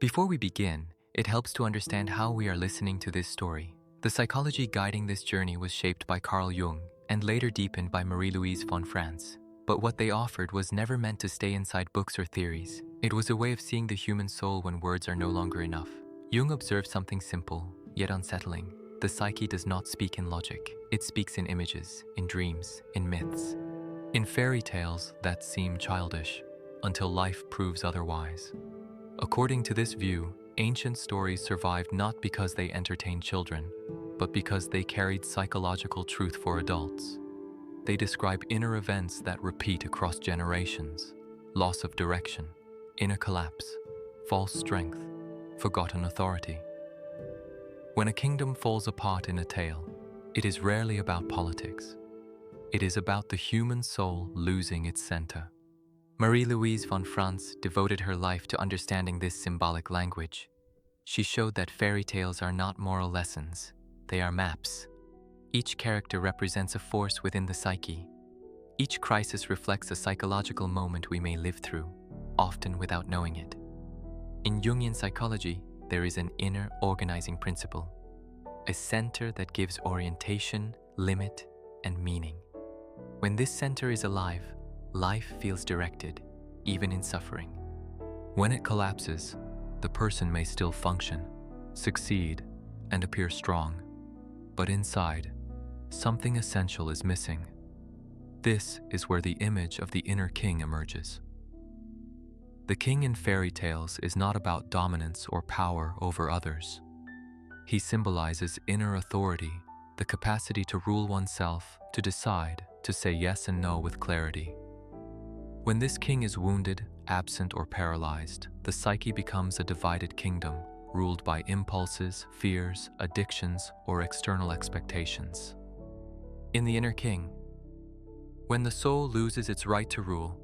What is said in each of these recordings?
Before we begin, it helps to understand how we are listening to this story. The psychology guiding this journey was shaped by Carl Jung and later deepened by Marie-Louise von Franz. But what they offered was never meant to stay inside books or theories. It was a way of seeing the human soul when words are no longer enough. Jung observed something simple, yet unsettling. The psyche does not speak in logic. It speaks in images, in dreams, in myths, in fairy tales that seem childish, until life proves otherwise. According to this view, ancient stories survived not because they entertained children, but because they carried psychological truth for adults. They describe inner events that repeat across generations: loss of direction, inner collapse, false strength, forgotten authority. When a kingdom falls apart in a tale, it is rarely about politics. It is about the human soul losing its center. Marie-Louise von Franz devoted her life to understanding this symbolic language. She showed that fairy tales are not moral lessons, they are maps. Each character represents a force within the psyche. Each crisis reflects a psychological moment we may live through, often without knowing it. In Jungian psychology, there is an inner organizing principle, a center that gives orientation, limit, and meaning. When this center is alive, life feels directed, even in suffering. When it collapses, the person may still function, succeed, and appear strong. But inside, something essential is missing. This is where the image of the inner king emerges. The king in fairy tales is not about dominance or power over others. He symbolizes inner authority, the capacity to rule oneself, to decide, to say yes and no with clarity. When this king is wounded, absent, or paralyzed, the psyche becomes a divided kingdom, ruled by impulses, fears, addictions, or external expectations. In the inner king, when the soul loses its right to rule,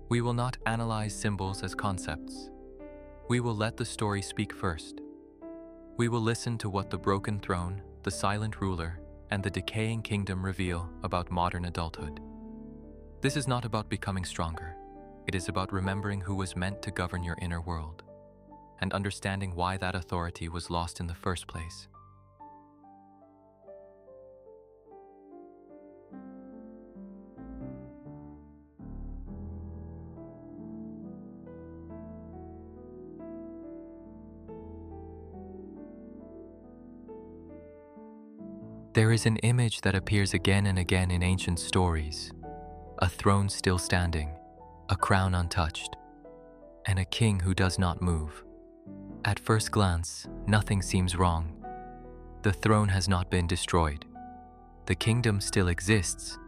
we will not analyze symbols as concepts. We will let the story speak first. We will listen to what the broken throne, the silent ruler, and the decaying kingdom reveal about modern adulthood. This is not about becoming stronger. It is about remembering who was meant to govern your inner world and understanding why that authority was lost in the first place. There is an image that appears again and again in ancient stories: a throne still standing, a crown untouched, and a king who does not move. At first glance, nothing seems wrong. The throne has not been destroyed. The kingdom still exists,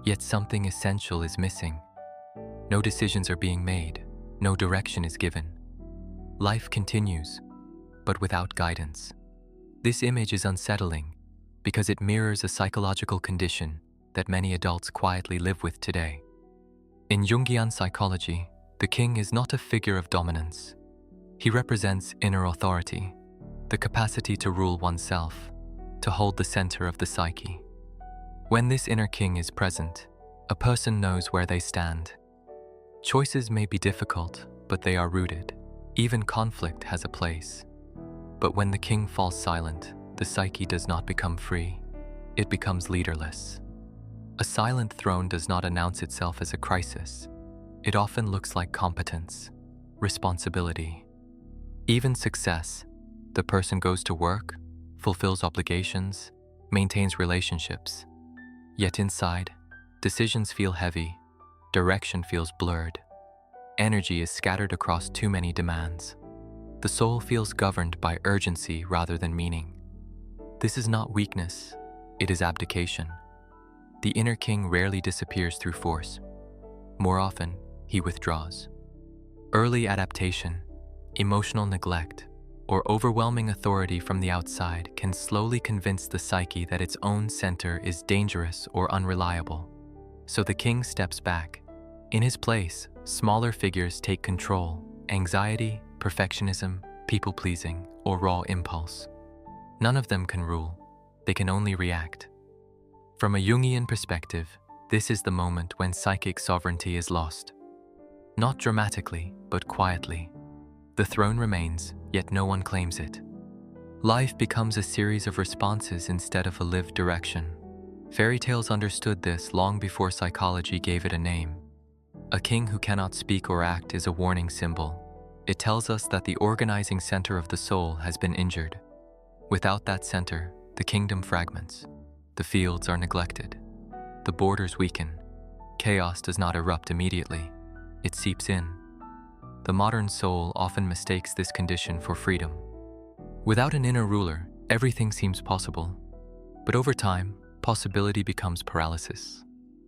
yet something essential is missing. No decisions are being made, no direction is given. Life continues, but without guidance. This image is unsettling because it mirrors a psychological condition that many adults quietly live with today. In Jungian psychology, the king is not a figure of dominance. He represents inner authority, the capacity to rule oneself, to hold the center of the psyche. When this inner king is present, a person knows where they stand. Choices may be difficult, but they are rooted. Even conflict has a place. But when the king falls silent, the psyche does not become free. It becomes leaderless. A silent throne does not announce itself as a crisis. It often looks like competence, responsibility, even success. The person goes to work, fulfills obligations, maintains relationships. Yet inside, decisions feel heavy, direction feels blurred. Energy is scattered across too many demands. The soul feels governed by urgency rather than meaning. This is not weakness, it is abdication. The inner king rarely disappears through force. More often, he withdraws. Early adaptation, emotional neglect, or overwhelming authority from the outside can slowly convince the psyche that its own center is dangerous or unreliable. So the king steps back. In his place, smaller figures take control: anxiety, perfectionism, people-pleasing, or raw impulse. None of them can rule. They can only react. From a Jungian perspective, this is the moment when psychic sovereignty is lost. Not dramatically, but quietly. The throne remains, yet no one claims it. Life becomes a series of responses instead of a lived direction. Fairy tales understood this long before psychology gave it a name. A king who cannot speak or act is a warning symbol. It tells us that the organizing center of the soul has been injured. Without that center, the kingdom fragments. The fields are neglected. The borders weaken. Chaos does not erupt immediately. It seeps in. The modern soul often mistakes this condition for freedom. Without an inner ruler, everything seems possible. But over time, possibility becomes paralysis.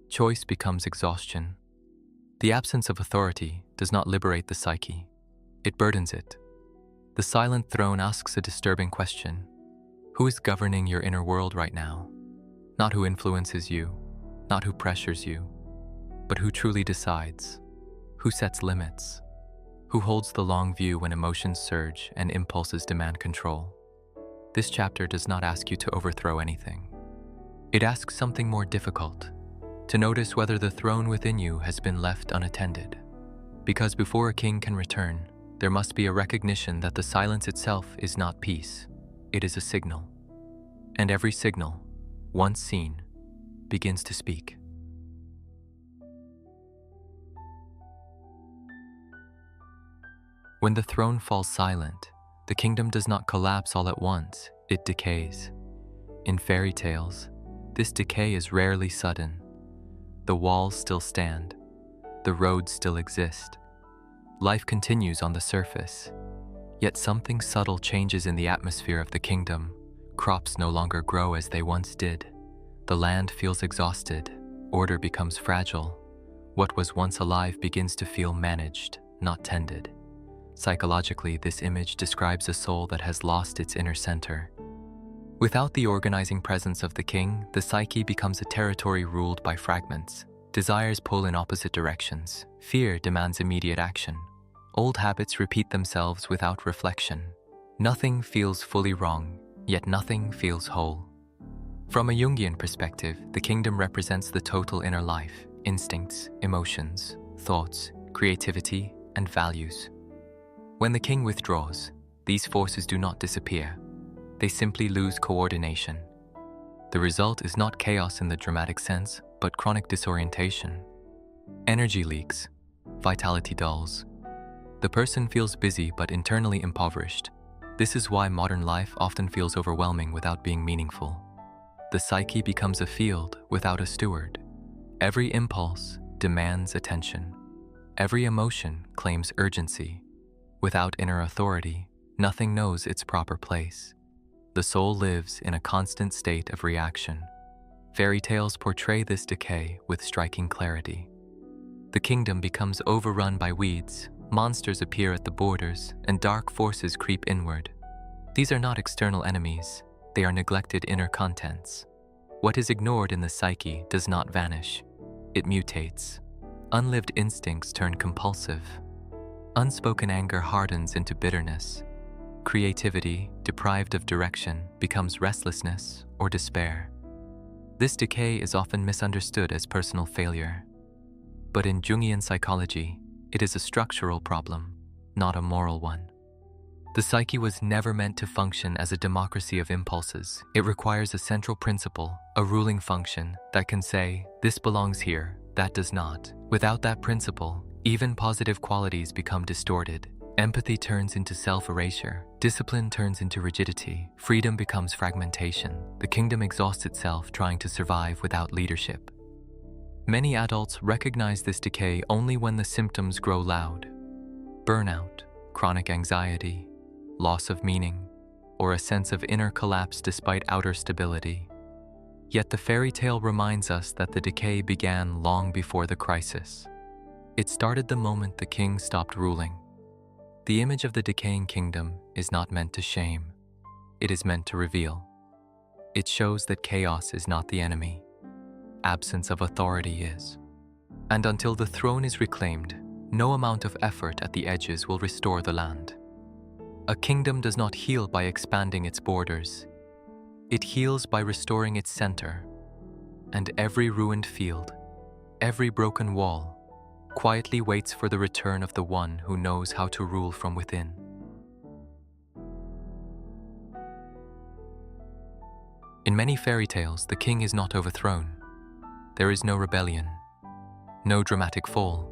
Choice becomes exhaustion. The absence of authority does not liberate the psyche. It burdens it. The silent throne asks a disturbing question. Who is governing your inner world right now? Not who influences you, not who pressures you, but who truly decides, who sets limits, who holds the long view when emotions surge and impulses demand control. This chapter does not ask you to overthrow anything. It asks something more difficult, to notice whether the throne within you has been left unattended. Because before a king can return, there must be a recognition that the silence itself is not peace, it is a signal. And every signal, once seen, begins to speak. When the throne falls silent, the kingdom does not collapse all at once, it decays. In fairy tales, this decay is rarely sudden. The walls still stand, the roads still exist. Life continues on the surface, yet something subtle changes in the atmosphere of the kingdom. Crops no longer grow as they once did. The land feels exhausted, order becomes fragile. What was once alive begins to feel managed, not tended. Psychologically, this image describes a soul that has lost its inner center. Without the organizing presence of the king, the psyche becomes a territory ruled by fragments. Desires pull in opposite directions. Fear demands immediate action. Old habits repeat themselves without reflection. Nothing feels fully wrong, yet nothing feels whole. From a Jungian perspective, the kingdom represents the total inner life, instincts, emotions, thoughts, creativity, and values. When the king withdraws, these forces do not disappear. They simply lose coordination. The result is not chaos in the dramatic sense, but chronic disorientation. Energy leaks, vitality dulls. The person feels busy but internally impoverished. This is why modern life often feels overwhelming without being meaningful. The psyche becomes a field without a steward. Every impulse demands attention. Every emotion claims urgency. Without inner authority, nothing knows its proper place. The soul lives in a constant state of reaction. Fairy tales portray this decay with striking clarity. The kingdom becomes overrun by weeds, monsters appear at the borders, and dark forces creep inward. These are not external enemies, they are neglected inner contents. What is ignored in the psyche does not vanish. It mutates. Unlived instincts turn compulsive. Unspoken anger hardens into bitterness. Creativity, deprived of direction, becomes restlessness or despair. This decay is often misunderstood as personal failure. But in Jungian psychology, it is a structural problem, not a moral one. The psyche was never meant to function as a democracy of impulses. It requires a central principle, a ruling function that can say, this belongs here, that does not. Without that principle, even positive qualities become distorted. Empathy turns into self-erasure. Discipline turns into rigidity. Freedom becomes fragmentation. The kingdom exhausts itself trying to survive without leadership. Many adults recognize this decay only when the symptoms grow loud. Burnout, chronic anxiety, loss of meaning, or a sense of inner collapse despite outer stability. Yet the fairy tale reminds us that the decay began long before the crisis. It started the moment the king stopped ruling. The image of the decaying kingdom is not meant to shame. It is meant to reveal. It shows that chaos is not the enemy. Absence of authority is. And until the throne is reclaimed, no amount of effort at the edges will restore the land. A kingdom does not heal by expanding its borders. It heals by restoring its center. And every ruined field, every broken wall, quietly waits for the return of the one who knows how to rule from within. In many fairy tales, the king is not overthrown. There is no rebellion, no dramatic fall.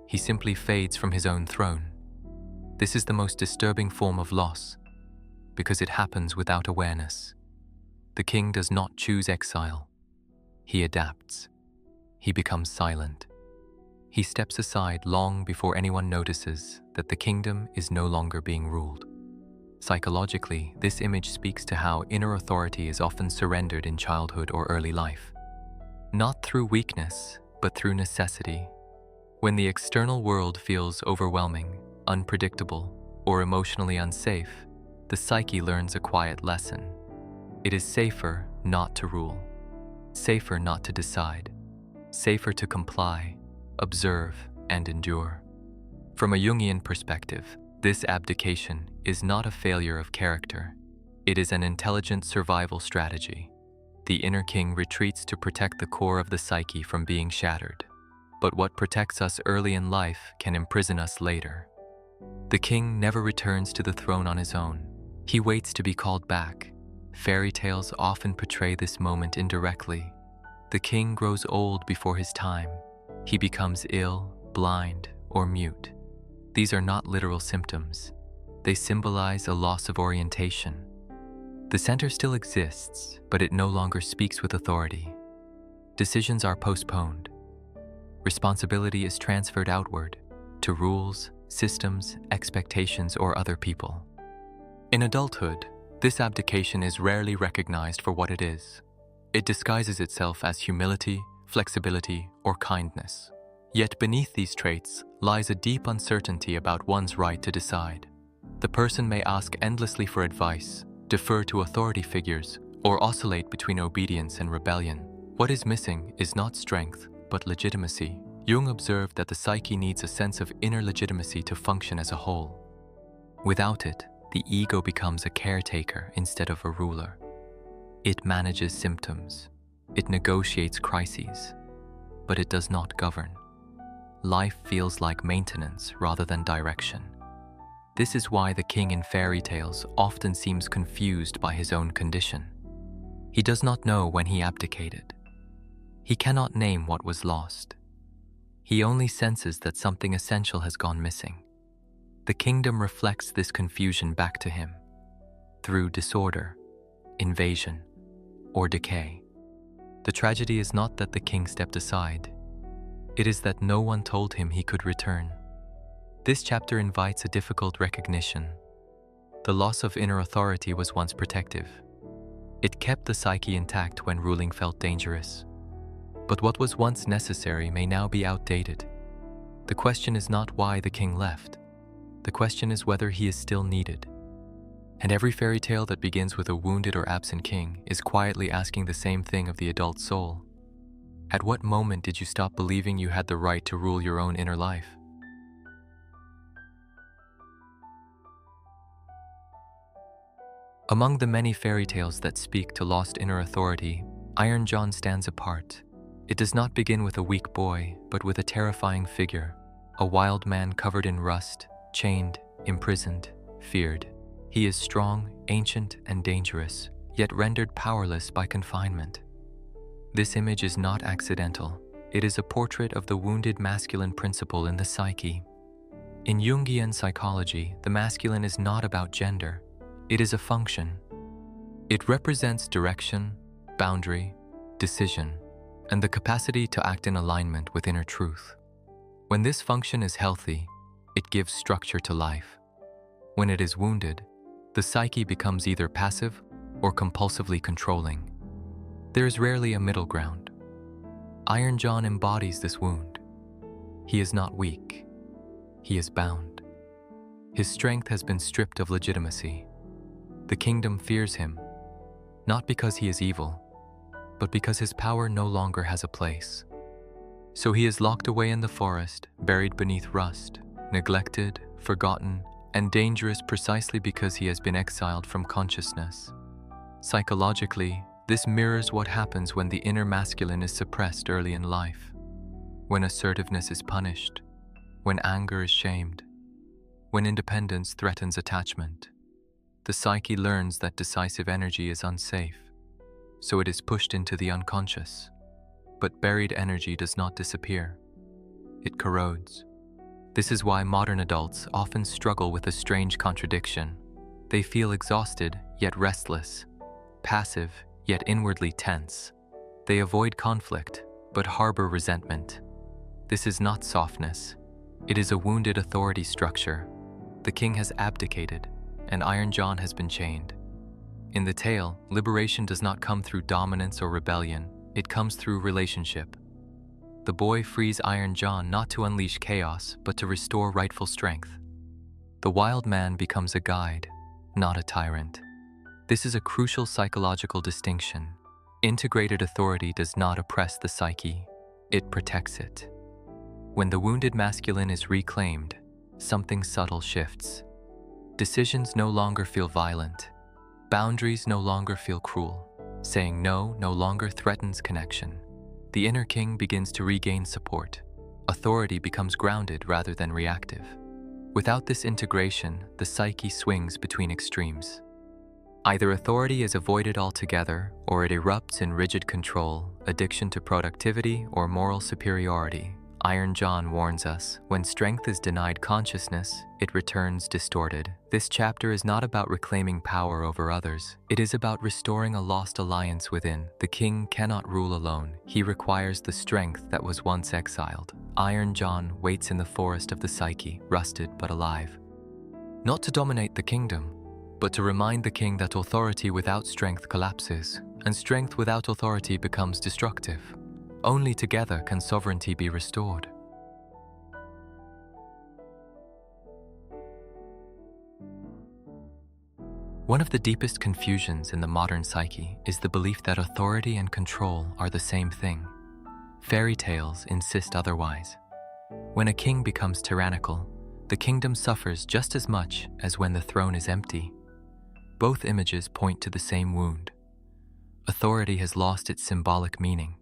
He simply fades from his own throne. This is the most disturbing form of loss, because it happens without awareness. The king does not choose exile. He adapts. He becomes silent. He steps aside long before anyone notices that the kingdom is no longer being ruled. Psychologically, this image speaks to how inner authority is often surrendered in childhood or early life. Not through weakness, but through necessity. When the external world feels overwhelming, unpredictable, or emotionally unsafe, the psyche learns a quiet lesson. It is safer not to rule, safer not to decide, safer to comply, observe, and endure. From a Jungian perspective, this abdication is not a failure of character. It is an intelligent survival strategy. The inner king retreats to protect the core of the psyche from being shattered. But what protects us early in life can imprison us later. The king never returns to the throne on his own. He waits to be called back. Fairy tales often portray this moment indirectly. The king grows old before his time. He becomes ill, blind, or mute. These are not literal symptoms. They symbolize a loss of orientation. The center still exists, but it no longer speaks with authority. Decisions are postponed. Responsibility is transferred outward, to rules, systems, expectations, or other people. In adulthood, this abdication is rarely recognized for what it is. It disguises itself as humility, flexibility, or kindness. Yet beneath these traits lies a deep uncertainty about one's right to decide. The person may ask endlessly for advice, defer to authority figures, or oscillate between obedience and rebellion. What is missing is not strength, but legitimacy. Jung observed that the psyche needs a sense of inner legitimacy to function as a whole. Without it, the ego becomes a caretaker instead of a ruler. It manages symptoms. It negotiates crises, but it does not govern. Life feels like maintenance rather than direction. This is why the king in fairy tales often seems confused by his own condition. He does not know when he abdicated. He cannot name what was lost. He only senses that something essential has gone missing. The kingdom reflects this confusion back to him through disorder, invasion, or decay. The tragedy is not that the king stepped aside. It is that no one told him he could return. This chapter invites a difficult recognition. The loss of inner authority was once protective. It kept the psyche intact when ruling felt dangerous. But what was once necessary may now be outdated. The question is not why the king left. The question is whether he is still needed. And every fairy tale that begins with a wounded or absent king is quietly asking the same thing of the adult soul. At what moment did you stop believing you had the right to rule your own inner life? Among the many fairy tales that speak to lost inner authority, Iron John stands apart. It does not begin with a weak boy, but with a terrifying figure, a wild man covered in rust, chained, imprisoned, feared. He is strong, ancient, and dangerous, yet rendered powerless by confinement. This image is not accidental. It is a portrait of the wounded masculine principle in the psyche. In Jungian psychology, the masculine is not about gender. It is a function. It represents direction, boundary, decision, and the capacity to act in alignment with inner truth. When this function is healthy, it gives structure to life. When it is wounded, the psyche becomes either passive or compulsively controlling. There is rarely a middle ground. Iron John embodies this wound. He is not weak. He is bound. His strength has been stripped of legitimacy. The kingdom fears him, not because he is evil, but because his power no longer has a place. So he is locked away in the forest, buried beneath rust, neglected, forgotten, and dangerous precisely because he has been exiled from consciousness. Psychologically, this mirrors what happens when the inner masculine is suppressed early in life. when assertiveness is punished, when anger is shamed, when independence threatens attachment. The psyche learns that decisive energy is unsafe, so it is pushed into the unconscious. But buried energy does not disappear. It corrodes. This is why modern adults often struggle with a strange contradiction. They feel exhausted, yet restless, passive, yet inwardly tense. They avoid conflict, but harbor resentment. This is not softness. It is a wounded authority structure. The king has abdicated, and Iron John has been chained. In the tale, liberation does not come through dominance or rebellion. It comes through relationship. The boy frees Iron John not to unleash chaos, but to restore rightful strength. The wild man becomes a guide, not a tyrant. This is a crucial psychological distinction. Integrated authority does not oppress the psyche, it protects it. When the wounded masculine is reclaimed, something subtle shifts. Decisions no longer feel violent. Boundaries no longer feel cruel. Saying no longer threatens connection. The inner king begins to regain support. Authority becomes grounded rather than reactive. Without this integration, the psyche swings between extremes. Either authority is avoided altogether, or it erupts in rigid control, addiction to productivity, or moral superiority. Iron John warns us, when strength is denied consciousness, it returns distorted. This chapter is not about reclaiming power over others. It is about restoring a lost alliance within. The king cannot rule alone. He requires the strength that was once exiled. Iron John waits in the forest of the psyche, rusted but alive. Not to dominate the kingdom, but to remind the king that authority without strength collapses, and strength without authority becomes destructive. Only together can sovereignty be restored. One of the deepest confusions in the modern psyche is the belief that authority and control are the same thing. Fairy tales insist otherwise. When a king becomes tyrannical, the kingdom suffers just as much as when the throne is empty. Both images point to the same wound. Authority has lost its symbolic meaning.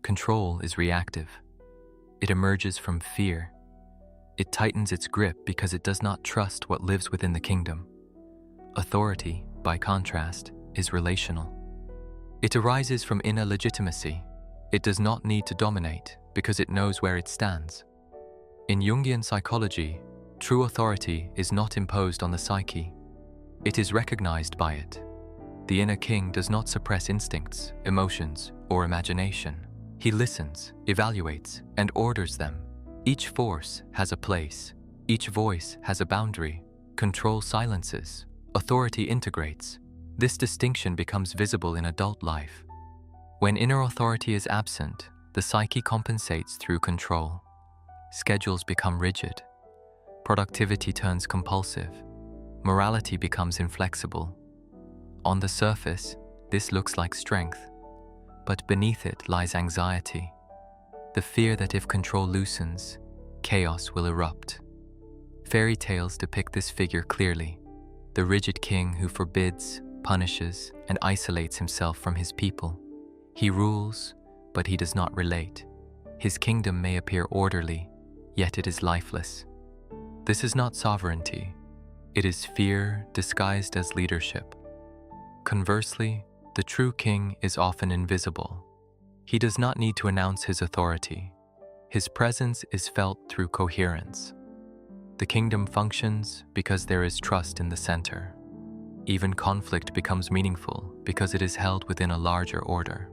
Control is reactive. It emerges from fear. It tightens its grip because it does not trust what lives within the kingdom. Authority, by contrast, is relational. It arises from inner legitimacy. It does not need to dominate because it knows where it stands. In Jungian psychology, true authority is not imposed on the psyche. It is recognized by it. The inner king does not suppress instincts, emotions, or imagination. He listens, evaluates, and orders them. Each force has a place. Each voice has a boundary. Control silences. Authority integrates. This distinction becomes visible in adult life. When inner authority is absent, the psyche compensates through control. Schedules become rigid. Productivity turns compulsive. Morality becomes inflexible. On the surface, this looks like strength, but beneath it lies anxiety, the fear that if control loosens, chaos will erupt. Fairy tales depict this figure clearly, the rigid king who forbids, punishes, and isolates himself from his people. He rules, but he does not relate. His kingdom may appear orderly, yet it is lifeless. This is not sovereignty. It is fear disguised as leadership. Conversely, the true king is often invisible. He does not need to announce his authority. His presence is felt through coherence. The kingdom functions because there is trust in the center. Even conflict becomes meaningful because it is held within a larger order.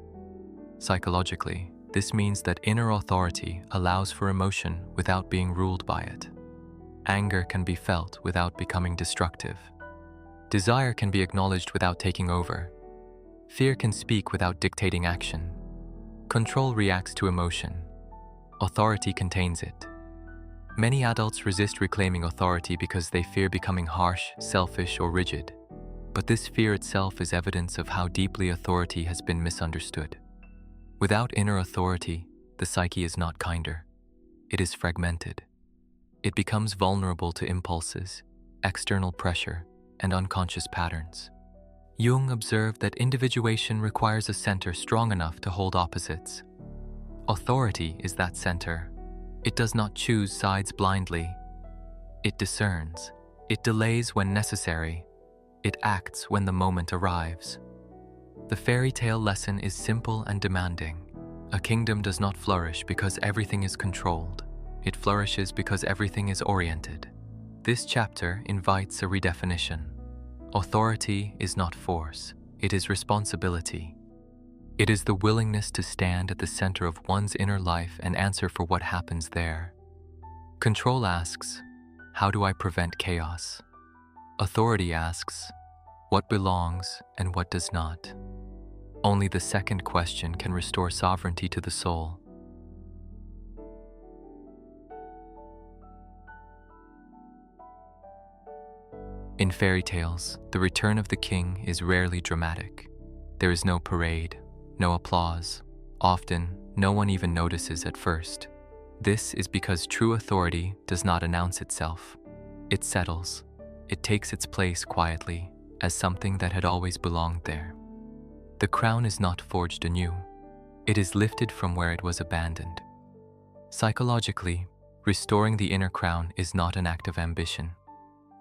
Psychologically, this means that inner authority allows for emotion without being ruled by it. Anger can be felt without becoming destructive. Desire can be acknowledged without taking over. Fear can speak without dictating action. Control reacts to emotion. Authority contains it. Many adults resist reclaiming authority because they fear becoming harsh, selfish, or rigid. But this fear itself is evidence of how deeply authority has been misunderstood. Without inner authority, the psyche is not kinder. It is fragmented. It becomes vulnerable to impulses, external pressure, and unconscious patterns. Jung observed that individuation requires a center strong enough to hold opposites. Authority is that center. It does not choose sides blindly. It discerns. It delays when necessary. It acts when the moment arrives. The fairy tale lesson is simple and demanding. A kingdom does not flourish because everything is controlled. It flourishes because everything is oriented. This chapter invites a redefinition. Authority is not force. It is responsibility. It is the willingness to stand at the center of one's inner life and answer for what happens there. Control asks, how do I prevent chaos? Authority asks, what belongs and what does not? Only the second question can restore sovereignty to the soul. In fairy tales, the return of the king is rarely dramatic. There is no parade, no applause. Often, no one even notices at first. This is because true authority does not announce itself. It settles. It takes its place quietly, as something that had always belonged there. The crown is not forged anew. It is lifted from where it was abandoned. Psychologically, restoring the inner crown is not an act of ambition.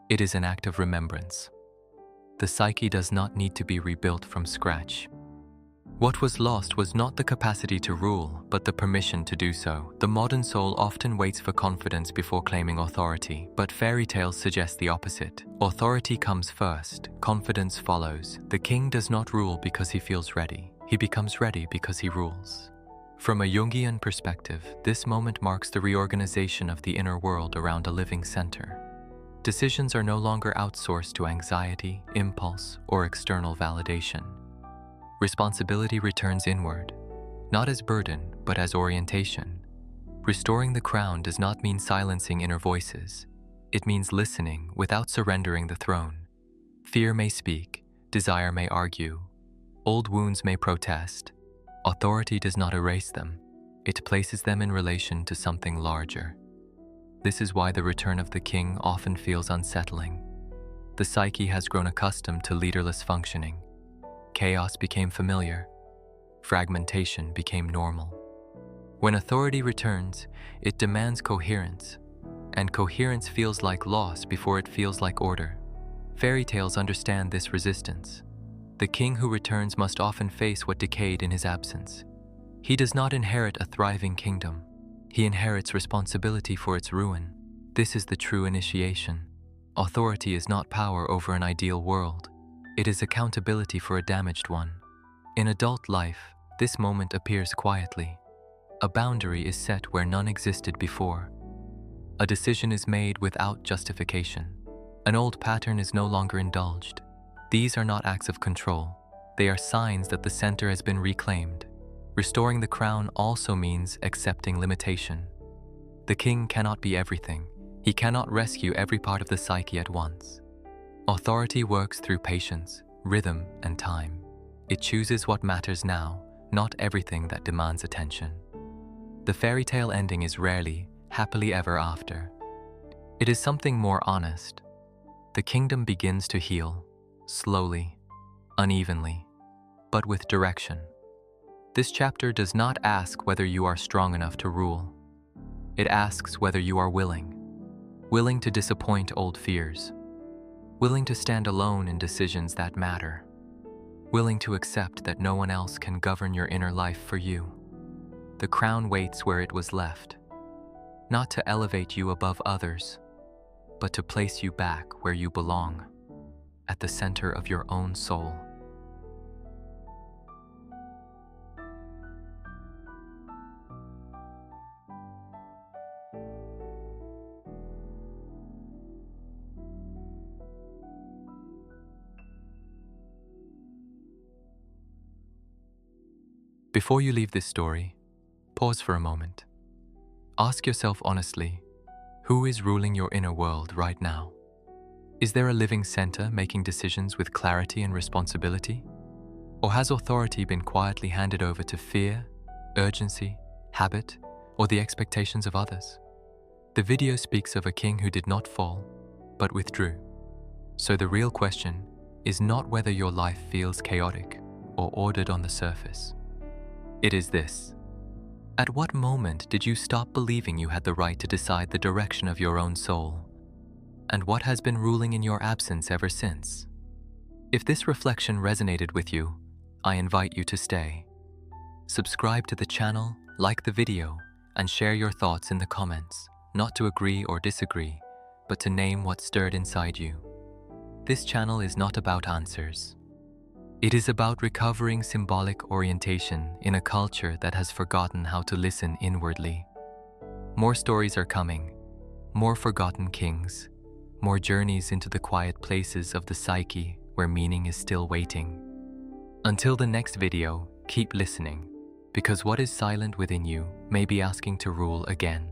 It is an act of remembrance. The psyche does not need to be rebuilt from scratch. What was lost was not the capacity to rule, but the permission to do so. The modern soul often waits for confidence before claiming authority, but fairy tales suggest the opposite. Authority comes first, confidence follows. The king does not rule because he feels ready. He becomes ready because he rules. From a Jungian perspective, this moment marks the reorganization of the inner world around a living center. Decisions are no longer outsourced to anxiety, impulse, or external validation. Responsibility returns inward, not as burden, but as orientation. Restoring the crown does not mean silencing inner voices. It means listening without surrendering the throne. Fear may speak, desire may argue, old wounds may protest. Authority does not erase them. It places them in relation to something larger. This is why the return of the king often feels unsettling. The psyche has grown accustomed to leaderless functioning. Chaos became familiar. Fragmentation became normal. When authority returns, it demands coherence, and coherence feels like loss before it feels like order. Fairy tales understand this resistance. The king who returns must often face what decayed in his absence. He does not inherit a thriving kingdom. He inherits responsibility for its ruin. This is the true initiation. Authority is not power over an ideal world. It is accountability for a damaged one. In adult life, this moment appears quietly. A boundary is set where none existed before. A decision is made without justification. An old pattern is no longer indulged. These are not acts of control. They are signs that the center has been reclaimed. Restoring the crown also means accepting limitation. The king cannot be everything. He cannot rescue every part of the psyche at once. Authority works through patience, rhythm, and time. It chooses what matters now, not everything that demands attention. The fairy tale ending is rarely happily ever after. It is something more honest. The kingdom begins to heal, slowly, unevenly, but with direction. This chapter does not ask whether you are strong enough to rule. It asks whether you are willing to disappoint old fears, willing to stand alone in decisions that matter, willing to accept that no one else can govern your inner life for you. The crown waits where it was left, not to elevate you above others, but to place you back where you belong, at the center of your own soul. Before you leave this story, pause for a moment. Ask yourself honestly, who is ruling your inner world right now? Is there a living center making decisions with clarity and responsibility? Or has authority been quietly handed over to fear, urgency, habit, or the expectations of others? The video speaks of a king who did not fall, but withdrew. So the real question is not whether your life feels chaotic or ordered on the surface. It is this: At what moment did you stop believing you had the right to decide the direction of your own soul? And what has been ruling in your absence ever since? If this reflection resonated with you, I invite you to stay. Subscribe to the channel, like the video, and share your thoughts in the comments, not to agree or disagree, but to name what stirred inside you. This channel is not about answers. It is about recovering symbolic orientation in a culture that has forgotten how to listen inwardly. More stories are coming, more forgotten kings, more journeys into the quiet places of the psyche where meaning is still waiting. Until the next video, keep listening, because what is silent within you may be asking to rule again.